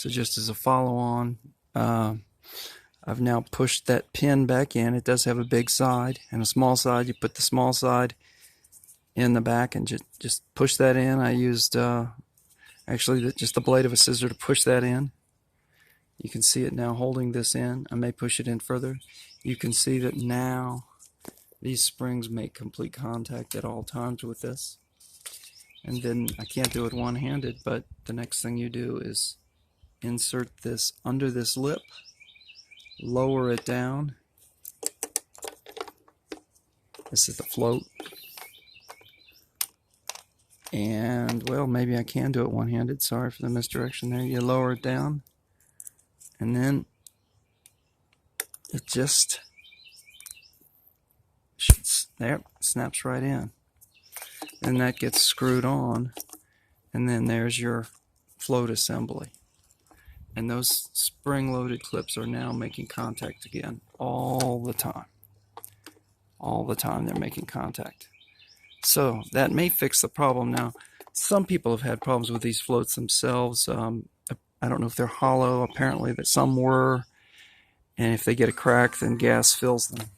So just as a follow-on, I've now pushed that pin back in. It does have a big side and a small side. You put the small side in the back and just push that in. I used actually just the blade of a scissor to push that in. You can see it now holding this in. I may push it in further. You can see that now these springs make complete contact at all times with this. And then I can't do it one-handed, but the next thing you do is insert this under this lip, lower it down. This is the float. And, well, maybe I can do it one-handed. Sorry for the misdirection there. You lower it down, and then it just there, snaps right in. And that gets screwed on, and then there's your float assembly. And those spring-loaded clips are now making contact again all the time. All the time they're making contact. So that may fix the problem. Now, some people have had problems with these floats themselves. I don't know if they're hollow. Apparently that some were. And if they get a crack, then gas fills them.